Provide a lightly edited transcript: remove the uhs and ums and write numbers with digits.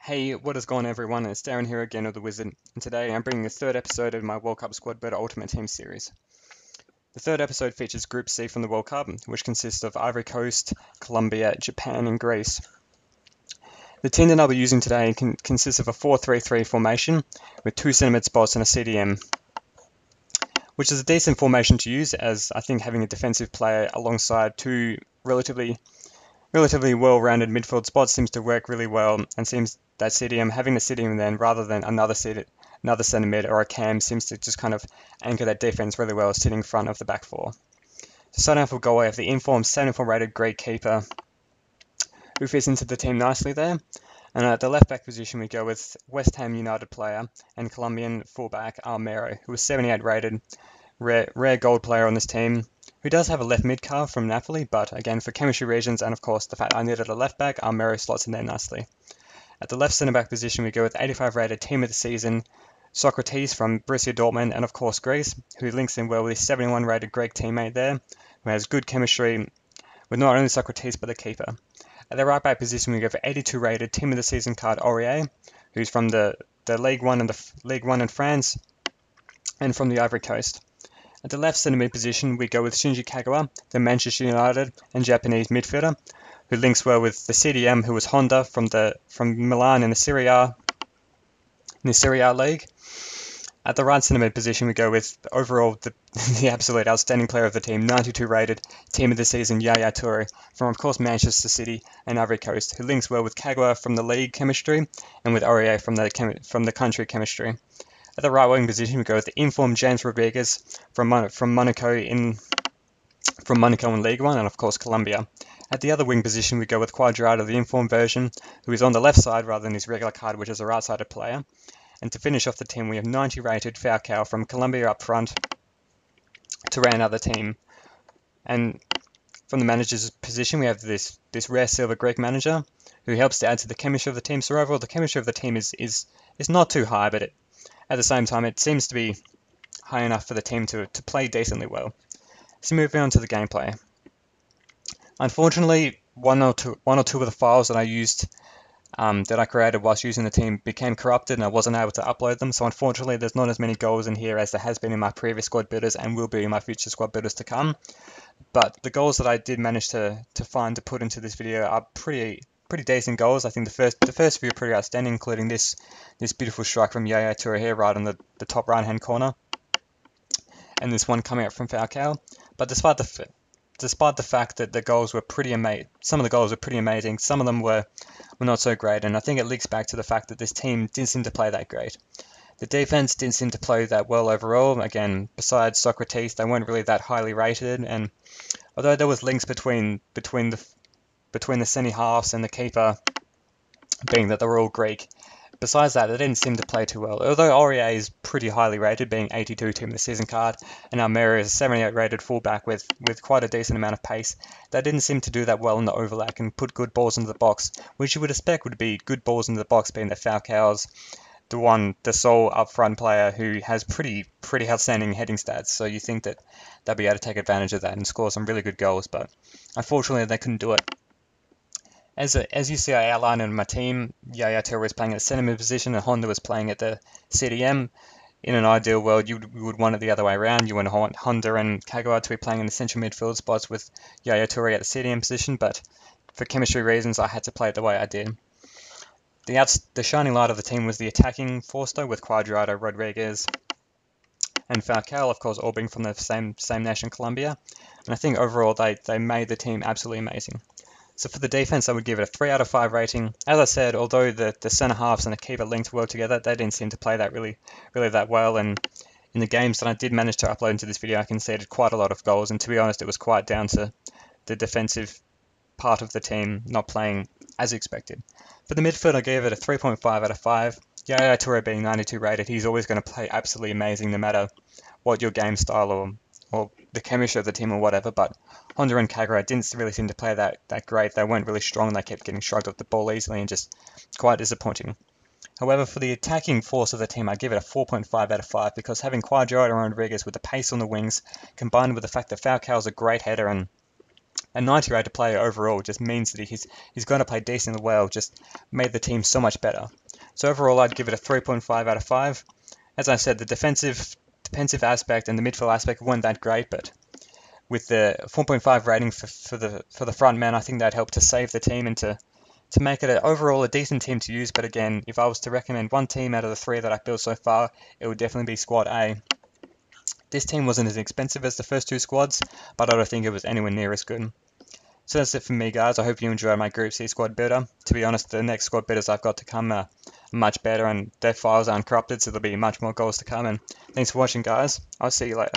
Hey, what is going on everyone? It's Darren here again of The Wizard, and today I'm bringing the third episode of my World Cup Squad Builder Ultimate Team series. The third episode features Group C from the World Cup, which consists of Ivory Coast, Colombia, Japan, and Greece. The team that I'll be using today consists of a 4-3-3 formation with two centre mid spots and a CDM, which is a decent formation to use, as I think having a defensive player alongside two relatively well-rounded midfield spots seems to work really well, and seems that having the CDM then rather than another centre mid or a cam seems to just kind of anchor that defense really well, sitting in front of the back four. So starting off with goal, we have the informed 74 rated Greek keeper who fits into the team nicely there. And at the left back position we go with West Ham United player and Colombian fullback Almero, who was 78 rated, rare gold player on this team, who does have a left mid car from Napoli, but again, for chemistry reasons and of course the fact I needed a left back, Almero slots in there nicely. At the left centre back position we go with 85 rated team of the season, Socrates from Borussia Dortmund and of course Greece, who links in well with his 71 rated Greek teammate there, who has good chemistry with not only Socrates but the keeper. At the right back position we go for 82 rated team of the season card Aurier, who's from the League One in France and from the Ivory Coast. At the left centre mid position, we go with Shinji Kagawa, the Manchester United and Japanese midfielder, who links well with the CDM, who was Honda from Milan in the Serie A league. At the right centre mid position, we go with overall the absolute outstanding player of the team, 92 rated team of the season Yaya Toure from of course Manchester City and Ivory Coast, who links well with Kagawa from the league chemistry and with Aurier from the country chemistry. At the right wing position, we go with the informed James Rodriguez from Monaco in League One, and of course Colombia. At the other wing position, we go with Quadrado, the informed version, who is on the left side rather than his regular card, which is a right-sided player. And to finish off the team, we have 90 rated Falcao from Colombia up front to round out the team. And from the manager's position, we have this rare silver Greek manager, who helps to add to the chemistry of the team. So overall, the chemistry of the team is not too high, but at the same time, it seems to be high enough for the team to play decently well. So moving on to the gameplay. Unfortunately, one or two of the files that I used, that I created whilst using the team became corrupted and I wasn't able to upload them. So unfortunately, there's not as many goals in here as there has been in my previous squad builders and will be in my future squad builders to come. But the goals that I did manage to find to put into this video are pretty decent goals. I think the first few are pretty outstanding, including this beautiful strike from Yaya Toure here right on the top right hand corner, and this one coming out from Falcao. But despite the fact that the goals were pretty amazing, some of the goals were pretty amazing, some of them were not so great, and I think it links back to the fact that this team didn't seem to play that great. The defense didn't seem to play that well overall. Again, besides Socrates, they weren't really that highly rated, and although there was links between the centre-halves and the keeper, being that they were all Greek, besides that, they didn't seem to play too well. Although Aurier is pretty highly rated, being 82 team of the season card, and Almero is a 78 rated fullback with quite a decent amount of pace, they didn't seem to do that well in the overlap and put good balls into the box, which you would expect would be good balls into the box, being that Falcao's the sole up-front player who has pretty outstanding heading stats, so you think that they'll be able to take advantage of that and score some really good goals, but unfortunately they couldn't do it. As you see, I outlined in my team, Yaya Toure was playing at the centre mid position and Honda was playing at the CDM. In an ideal world, you would want it the other way around. You want Honda and Kagawa to be playing in the central midfield spots with Yaya Toure at the CDM position, but for chemistry reasons, I had to play it the way I did. The shining light of the team was the attacking force, though, with Quadrado, Rodriguez, and Falcao, of course, all being from the same nation, Colombia. And I think overall they made the team absolutely amazing. So for the defense, I would give it a 3 out of 5 rating. As I said, although the centre halves and the keeper linked well together, they didn't seem to play that really that well. And in the games that I did manage to upload into this video, I conceded quite a lot of goals. And to be honest, it was quite down to the defensive part of the team not playing as expected. For the midfield, I gave it a 3.5 out of 5. Yaya Toure being 92 rated, he's always going to play absolutely amazing no matter what your game style or the chemistry of the team or whatever, but Honda and Kagawa didn't really seem to play that great. They weren't really strong. They kept getting shrugged off the ball easily and just quite disappointing. However, for the attacking force of the team, I give it a 4.5 out of 5 because having Quadrado and Rodriguez with the pace on the wings, combined with the fact that Falcao is a great header and a 90 rated player overall just means that he's going to play decently well, just made the team so much better. So overall, I'd give it a 3.5 out of 5. As I said, the defensive aspect and the midfield aspect weren't that great, but with the 4.5 rating for the front man, I think that helped to save the team and to make it overall a decent team to use. But again, if I was to recommend one team out of the 3 that I've built so far, it would definitely be Squad A. This team wasn't as expensive as the first 2 squads, but I don't think it was anywhere near as good. So that's it for me, guys. I hope you enjoyed my Group C squad builder. To be honest, the next squad builders I've got to come are much better, and their files are uncorrupted, so there'll be much more goals to come. And thanks for watching, guys. I'll see you later.